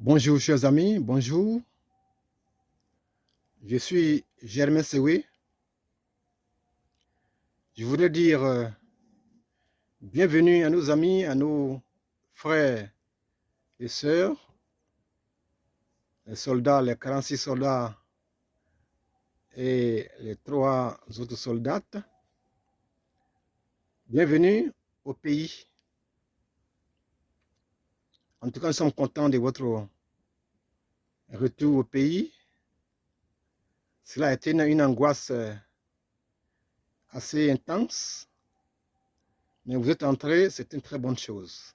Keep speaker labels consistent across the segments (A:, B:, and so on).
A: Bonjour chers amis, bonjour. Je suis Germain Sewé. Je voudrais dire bienvenue à nos amis, à nos frères et sœurs, les soldats, les 46 soldats et les 3 autres soldats. Bienvenue au pays. En tout cas, nous sommes contents de votre retour au pays. Cela a été une angoisse assez intense, mais vous êtes entrés, c'est une très bonne chose.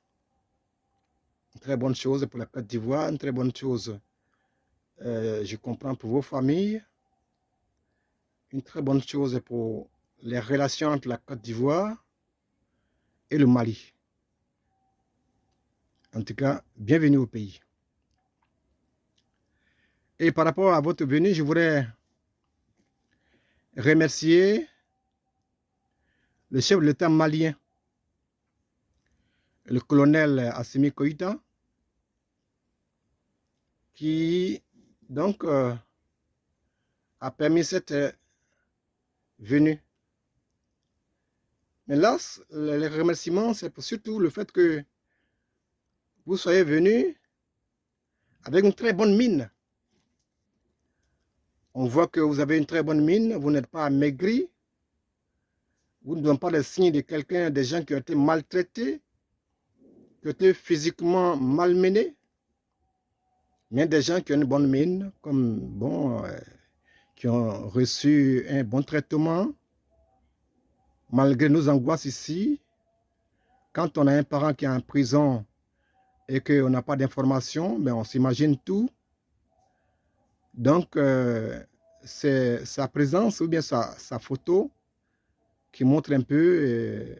A: Une très bonne chose pour la Côte d'Ivoire, une très bonne chose, je comprends, pour vos familles. Une très bonne chose pour les relations entre la Côte d'Ivoire et le Mali. En tout cas, bienvenue au pays. Et par rapport à votre venue, je voudrais remercier le chef de l'État malien, le colonel Assimi Koïta, qui donc a permis cette venue. Mais là, les remerciements, c'est surtout le fait que vous soyez venu avec une très bonne mine. On voit que vous avez une très bonne mine, vous n'êtes pas amaigri, vous ne donnez pas les signes de quelqu'un, des gens qui ont été maltraités, qui ont été physiquement malmenés, mais des gens qui ont une bonne mine, comme qui ont reçu un bon traitement, malgré nos angoisses ici. Quand on a un parent qui est en prison et qu'on n'a pas d'informations, ben on s'imagine tout. Donc, c'est sa présence ou bien sa photo qui montre un peu,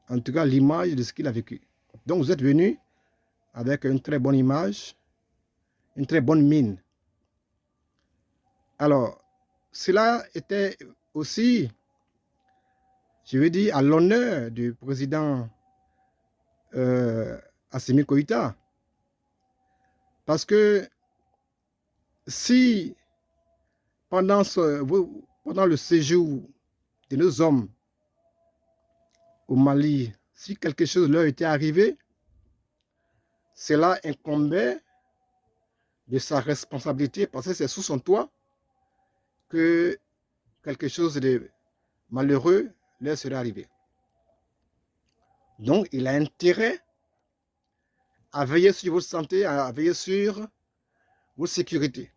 A: en tout cas, l'image de ce qu'il a vécu. Donc, vous êtes venu avec une très bonne image, une très bonne mine. Alors, cela était aussi, je veux dire, à l'honneur du président Assimi Koïta. Parce que si pendant le séjour de nos hommes au Mali, si quelque chose leur était arrivé, cela incombait de sa responsabilité, parce que c'est sous son toit que quelque chose de malheureux leur serait arrivé. Donc, il a intérêt à veiller sur votre santé, à veiller sur votre sécurité.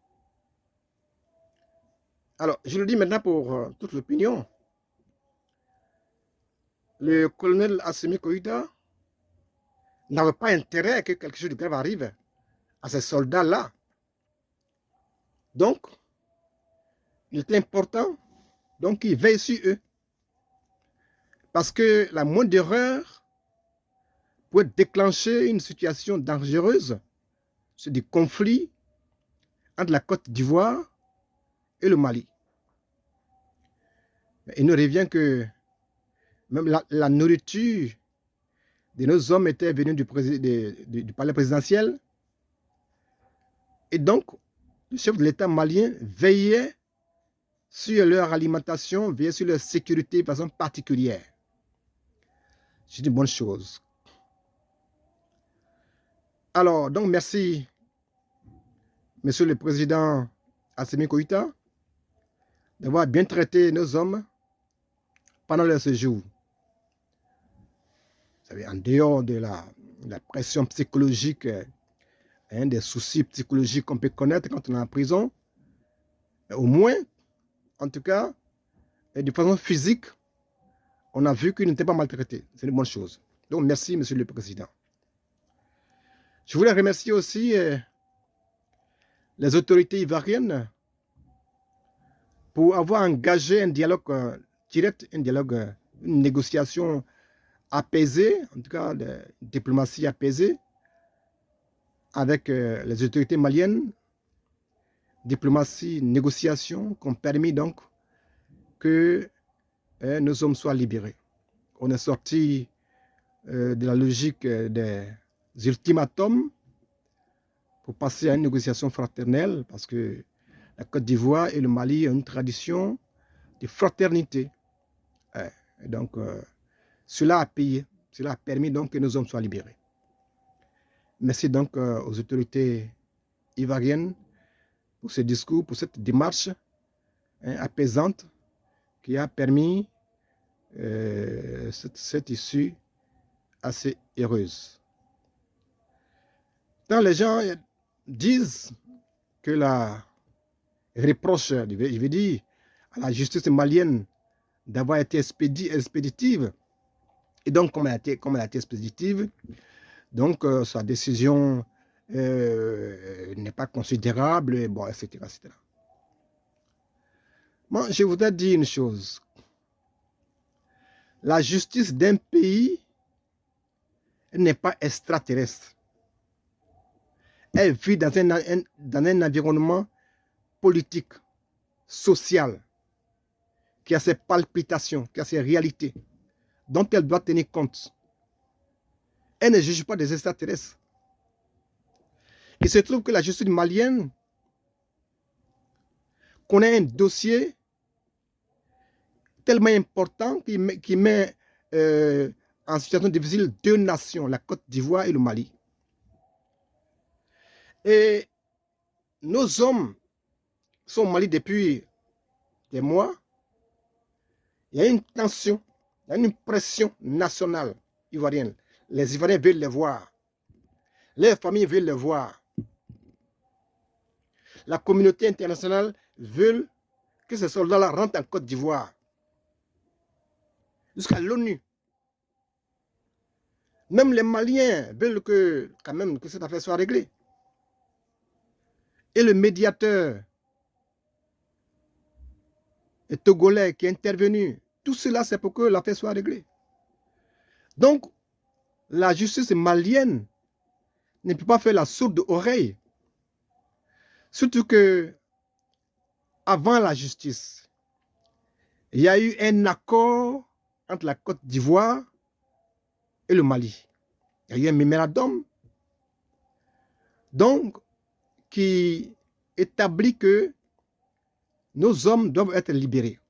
A: Alors, je le dis maintenant pour toute l'opinion. Le colonel Assimi Koïta n'avait pas intérêt à que quelque chose de grave arrive à ces soldats-là. Donc, il est important qu'il veille sur eux. Parce que la moindre erreur peut déclencher une situation dangereuse, c'est des conflits entre la Côte d'Ivoire et le Mali. Il nous revient que même la nourriture de nos hommes était venue du palais présidentiel. Et donc, le chef de l'État malien veillait sur leur alimentation, veillait sur leur sécurité de façon particulière. C'est une bonne chose. Alors, donc, merci, Monsieur le Président Assimi Koïta, d'avoir bien traité nos hommes pendant leur séjour. Vous savez, en dehors de la pression psychologique, des soucis psychologiques qu'on peut connaître quand on est en prison, au moins, en tout cas, de façon physique, on a vu qu'il n'était pas maltraité. C'est une bonne chose. Donc, merci, Monsieur le Président. Je voulais remercier aussi les autorités ivoiriennes pour avoir engagé un dialogue direct, une négociation apaisée, en tout cas, de diplomatie apaisée, avec les autorités maliennes, diplomatie, négociation, qui ont permis donc que nos hommes soient libérés. On est sorti de la logique des ultimatums pour passer à une négociation fraternelle, parce que la Côte d'Ivoire et le Mali ont une tradition de fraternité. Et donc, cela a payé, cela a permis donc que nos hommes soient libérés. Merci donc aux autorités ivoiriennes pour ce discours, pour cette démarche apaisante qui a permis cette issue assez heureuse. Quand les gens disent que la reproche, je veux dire, à la justice malienne d'avoir été expéditive, et donc comme elle a été expéditive, donc sa décision n'est pas considérable, et bon, etc., etc. Moi, je voudrais dire une chose. La justice d'un pays n'est pas extraterrestre. Elle vit dans un environnement politique, social, qui a ses palpitations, qui a ses réalités, dont elle doit tenir compte. Elle ne juge pas des extraterrestres. Il se trouve que la justice malienne connaît un dossier tellement important qui met en situation difficile deux nations, la Côte d'Ivoire et le Mali. Et nos hommes sont au Mali depuis des mois. Il y a une tension, il y a une pression nationale ivoirienne. Les Ivoiriens veulent les voir. Les familles veulent les voir. La communauté internationale veut que ces soldats-là rentrent en Côte d'Ivoire. Jusqu'à l'ONU. Même les Maliens veulent quand même que cette affaire soit réglée. Et le médiateur togolais qui est intervenu, tout cela c'est pour que l'affaire soit réglée. Donc, la justice malienne ne peut pas faire la sourde oreille. Surtout que, avant la justice, il y a eu un accord entre la Côte d'Ivoire et le Mali. Il y a eu un mémorandum donc qui établit que nos hommes doivent être libérés.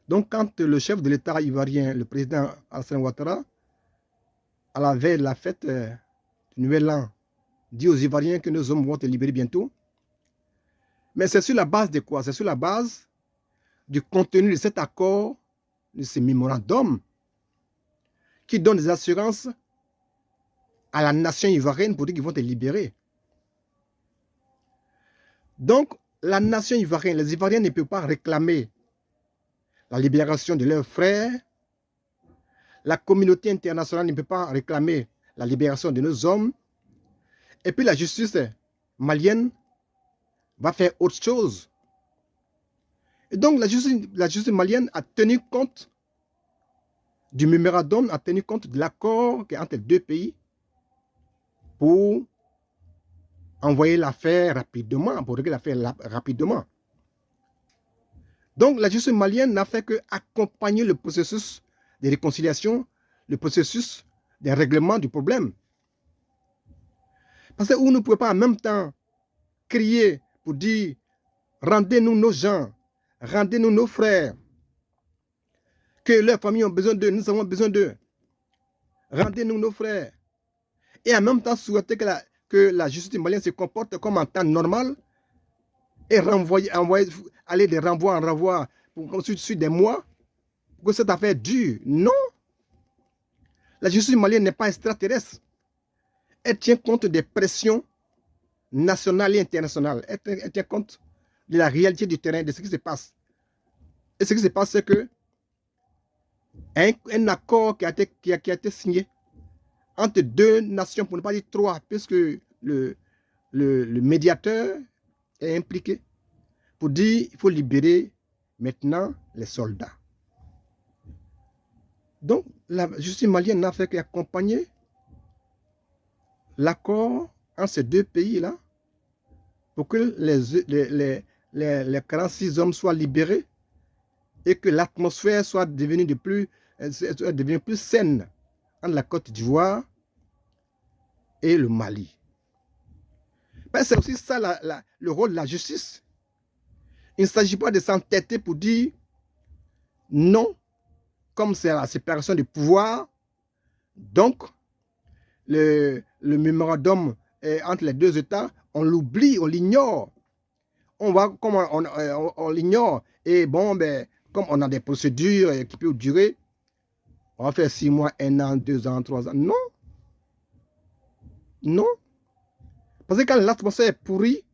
A: Donc quand le chef de l'État ivoirien, le président Alassane Ouattara, à la veille de la fête du Nouvel An, dit aux Ivoiriens que nos hommes vont être libérés bientôt, mais c'est sur la base de quoi? C'est sur la base du contenu de cet accord, de ce mémorandum, qui donne des assurances à la nation ivoirienne pour dire qu'ils vont être libérés. Donc, la nation ivoirienne, les Ivoiriens ne peuvent pas réclamer la libération de leurs frères. La communauté internationale ne peut pas réclamer la libération de nos hommes. Et puis la justice malienne va faire autre chose. Et donc la justice malienne a tenu compte du mémorandum, a tenu compte de l'accord qui est entre les deux pays pour envoyer l'affaire rapidement, pour régler l'affaire rapidement. Donc la justice malienne n'a fait qu'accompagner le processus de réconciliation, le processus de règlement du problème. Parce que vous ne pouvez pas en même temps crier pour dire rendez-nous nos gens, rendez-nous nos frères, que leurs familles ont besoin d'eux, nous avons besoin d'eux. Rendez-nous nos frères. Et en même temps souhaiter que la justice malienne se comporte comme en temps normal et aller de renvoi en renvoi sur des mois pour que cette affaire dure. Non. La justice malienne n'est pas extraterrestre. Elle tient compte des pressions nationales et internationales. Elle tient compte de la réalité du terrain, de ce qui se passe. Et ce qui se passe, c'est que un accord qui a été signé entre deux nations, pour ne pas dire trois, puisque le médiateur est impliqué, pour dire qu'il faut libérer maintenant les soldats. Donc, la justice malienne n'a fait qu'accompagner l'accord entre ces deux pays-là pour que les 46 hommes soient libérés et que l'atmosphère soit devenue plus saine entre la Côte d'Ivoire et le Mali. C'est aussi ça le rôle de la justice. Il ne s'agit pas de s'entêter pour dire non, comme c'est la séparation du pouvoir. Donc, le mémorandum entre les deux États, on l'oublie, on l'ignore. On l'ignore. Et bon, ben, comme on a des procédures qui peuvent durer, on va faire 6 mois, 1 an, 2 ans, 3 ans. Non. Non. Parce que quand l'atmosphère est pourrie,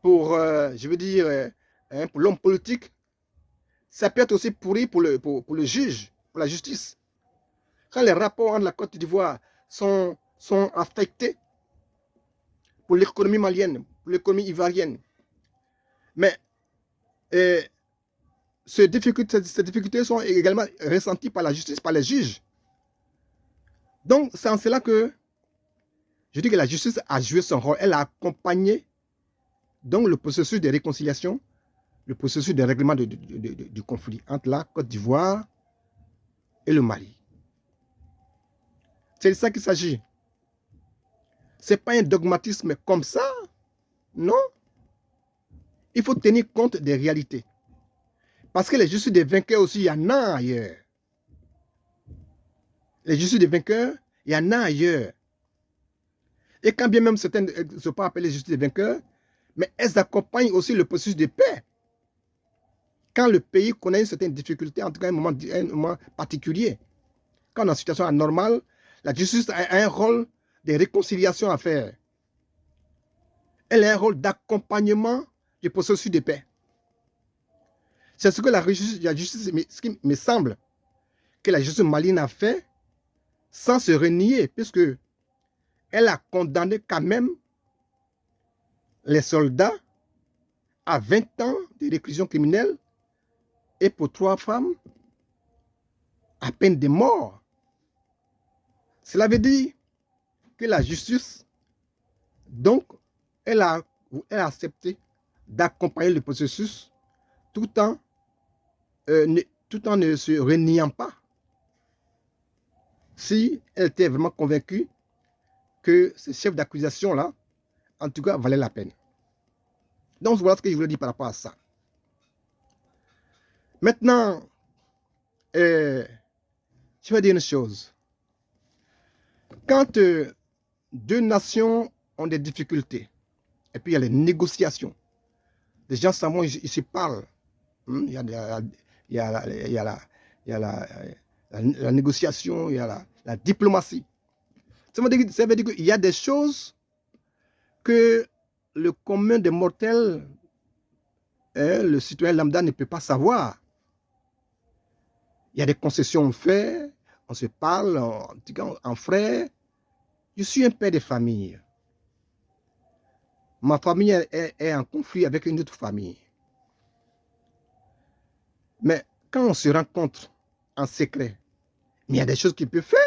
A: pour, je veux dire, pour l'homme politique, ça peut être aussi pourri pour le juge, pour la justice. Quand les rapports entre la Côte d'Ivoire sont affectés pour l'économie malienne, pour l'économie ivoirienne, mais ces difficultés sont également ressenties par la justice, par les juges. Donc, c'est en cela que je dis que la justice a joué son rôle. Elle a accompagné donc le processus de réconciliation, le processus de règlement du conflit entre la Côte d'Ivoire et le Mali. C'est de ça qu'il s'agit. Ce n'est pas un dogmatisme comme ça, non. Il faut tenir compte des réalités. Parce que les justices des vainqueurs aussi, il y en a ailleurs. Les justices des vainqueurs, il y en a ailleurs. Et quand bien même certaines ne sont pas appelées justices des vainqueurs, mais elles accompagnent aussi le processus de paix. Quand le pays connaît une certaine difficulté, en tout cas un moment particulier, quand on est en situation anormale, la justice a un rôle de réconciliation à faire. Elle a un rôle d'accompagnement du processus de paix. C'est ce que la justice, ce qui me semble, que la justice malienne a fait sans se renier, puisque elle a condamné quand même les soldats à 20 ans de réclusion criminelle et pour 3 femmes à peine de mort. Cela veut dire que la justice, donc, elle a accepté d'accompagner le processus tout en ne se reniant pas. Si elle était vraiment convaincue que ces chefs d'accusation-là, en tout cas, valaient la peine. Donc, voilà ce que je voulais dire par rapport à ça. Maintenant, je vais dire une chose. Quand 2 nations ont des difficultés, et puis il y a les négociations, les gens s'en vont, ils se parlent. Il y a la négociation, il y a la diplomatie. Ça veut dire qu'il y a des choses que le commun des mortels, le citoyen lambda ne peut pas savoir. Il y a des concessions faites, on se parle en frère. Je suis un père de famille. Ma famille est en conflit avec une autre famille. Mais quand on se rencontre en secret, il y a des choses qu'il peut faire.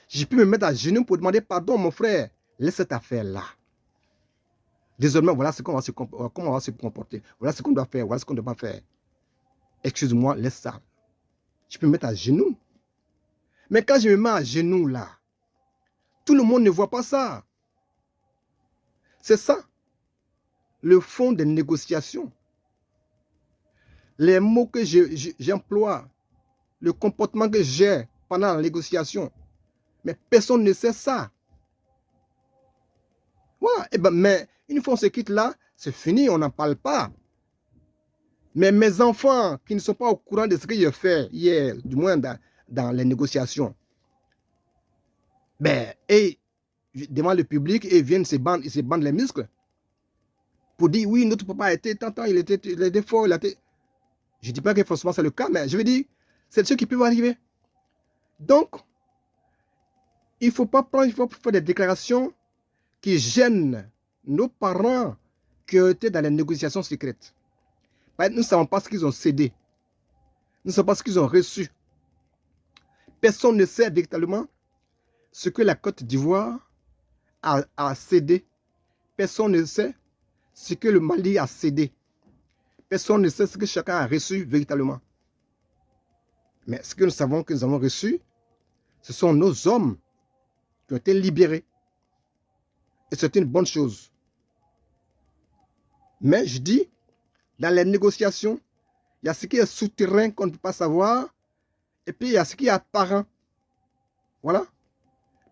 A: Je peux me mettre à genoux pour demander pardon, mon frère. Laisse cette affaire-là. Désormais, voilà comment on va se comporter. Voilà ce qu'on doit faire, voilà ce qu'on ne doit pas faire. Excuse-moi, laisse ça. Je peux me mettre à genoux. Mais quand je me mets à genoux là, tout le monde ne voit pas ça. C'est ça, le fond des négociations. Les mots que j'emploie, le comportement que j'ai pendant la négociation. Mais personne ne sait ça. Voilà. Et ben, mais une fois on se quitte là, c'est fini, on n'en parle pas. Mais mes enfants qui ne sont pas au courant de ce que j'ai fait hier, du moins dans les négociations, ben, et devant le public, et ils viennent se bandent les muscles pour dire oui, notre papa était tant, il était fort, Je ne dis pas que forcément c'est le cas, mais je veux dire, c'est ce qui peut arriver. Donc, il ne faut pas faire des déclarations qui gênent nos parents qui ont été dans les négociations secrètes. Nous ne savons pas ce qu'ils ont cédé. Nous ne savons pas ce qu'ils ont reçu. Personne ne sait véritablement ce que la Côte d'Ivoire a cédé. Personne ne sait ce que le Mali a cédé. Personne ne sait ce que chacun a reçu véritablement. Mais ce que nous savons que nous avons reçu, ce sont nos hommes qui ont été libérés. Et c'est une bonne chose. Mais je dis, dans les négociations, il y a ce qui est souterrain qu'on ne peut pas savoir, et puis il y a ce qui est apparent. Voilà.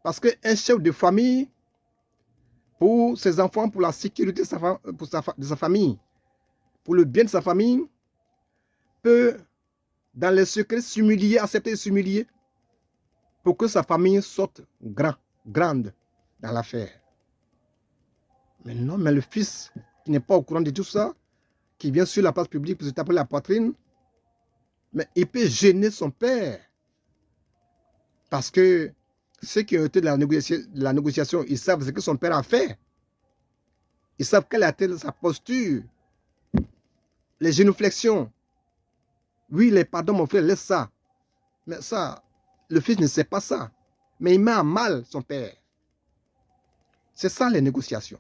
A: Parce qu'un chef de famille, pour ses enfants, pour la sécurité de sa famille, pour le bien de sa famille, peut, dans les secrets, s'humilier, accepter de s'humilier, pour que sa famille sorte grande dans l'affaire. Mais non, mais le fils qui n'est pas au courant de tout ça, qui vient sur la place publique pour se taper la poitrine, mais il peut gêner son père. Parce que ceux qui ont été de la négociation, ils savent ce que son père a fait. Ils savent quelle a été sa posture. Les génuflexions. Oui, les pardons, mon frère, laisse ça. Mais ça, le fils ne sait pas ça. Mais il met à mal son père. C'est ça les négociations.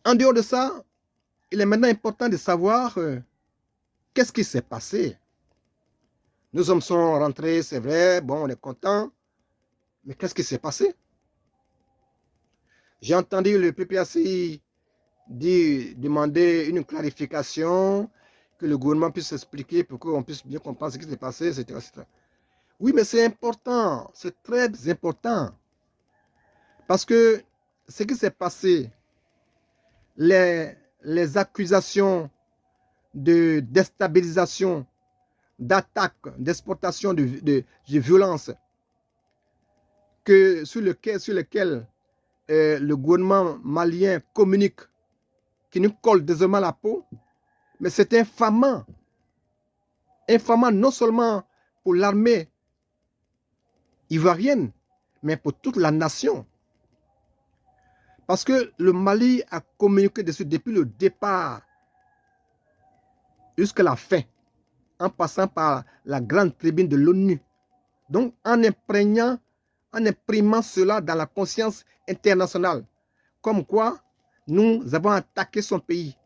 A: En dehors de ça, il est maintenant important de savoir qu'est-ce qui s'est passé. Nous hommes sont rentrés, c'est vrai, bon, on est content. Mais qu'est-ce qui s'est passé? J'ai entendu le PPACI demander une clarification, que le gouvernement puisse expliquer pour qu'on puisse bien comprendre ce qui s'est passé, etc., etc. Oui, mais c'est important, c'est très important. Parce que ce qui s'est passé, les accusations de déstabilisation, d'attaque, d'exportation de violence sur lesquelles le gouvernement malien communique, qui nous colle désormais la peau, mais c'est infamant. Infamant non seulement pour l'armée ivoirienne, mais pour toute la nation. Parce que le Mali a communiqué dessus depuis le départ jusqu'à la fin, en passant par la grande tribune de l'ONU. Donc, en imprimant cela dans la conscience internationale, comme quoi nous avons attaqué son pays.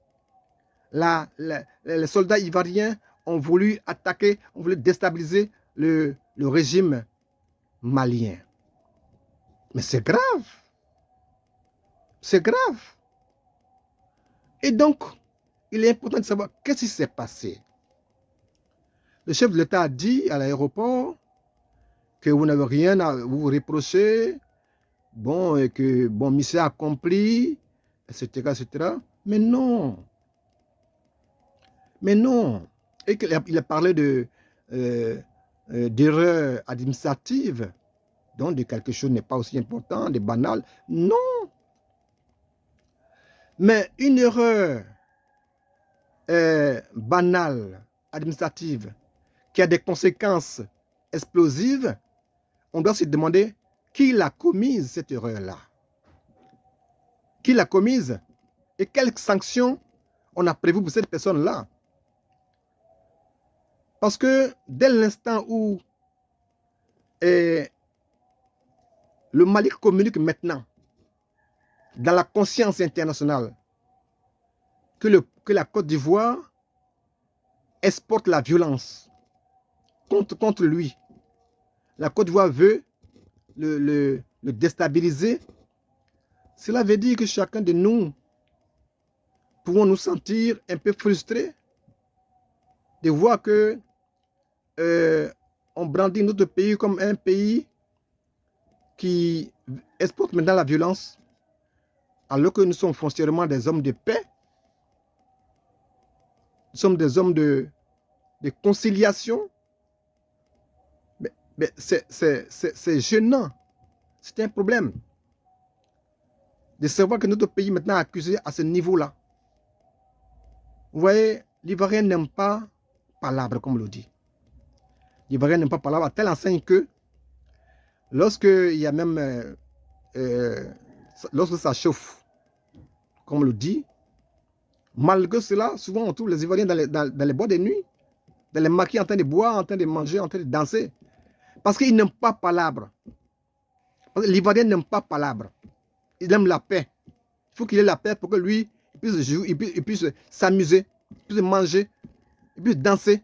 A: Les soldats ivoiriens ont voulu attaquer, ont voulu déstabiliser le régime malien. Mais c'est grave. C'est grave. Et donc, il est important de savoir qu'est-ce qui s'est passé. Le chef de l'État a dit à l'aéroport que vous n'avez rien à vous reprocher, bon, et que bon, mission accomplie, etc., etc. Mais non. Mais non. Et qu'il a parlé d'erreurs administratives, donc de quelque chose n'est pas aussi important, de banal. Non. Mais une erreur banale, administrative, qui a des conséquences explosives, on doit se demander qui l'a commise, cette erreur-là. Qui l'a commise et quelles sanctions on a prévues pour cette personne-là. Parce que dès l'instant où le Mali communique maintenant dans la conscience internationale que la Côte d'Ivoire exporte la violence contre lui. La Côte d'Ivoire veut le déstabiliser. Cela veut dire que chacun de nous pouvons nous sentir un peu frustrés de voir que on brandit notre pays comme un pays qui exporte maintenant la violence, alors que nous sommes foncièrement des hommes de paix. Nous sommes des hommes de conciliation. Mais c'est gênant. C'est un problème de savoir que notre pays maintenant est accusé à ce niveau-là. Vous voyez, l'Ivoirien n'aime pas palabre, comme on le dit. L'Ivoirien n'aime pas palabre à telle enseigne que lorsque il y a même lorsque ça chauffe, comme on le dit, malgré cela, souvent on trouve les Ivoiriens dans les boîtes de nuit, dans les maquis en train de boire, en train de manger, en train de danser. Parce qu'ils n'aiment pas palabre. L'Ivoirien n'aime pas palabre. Il aime la paix. Il faut qu'il ait la paix pour que lui, il puisse jouer, il puisse s'amuser, il puisse manger, il puisse danser.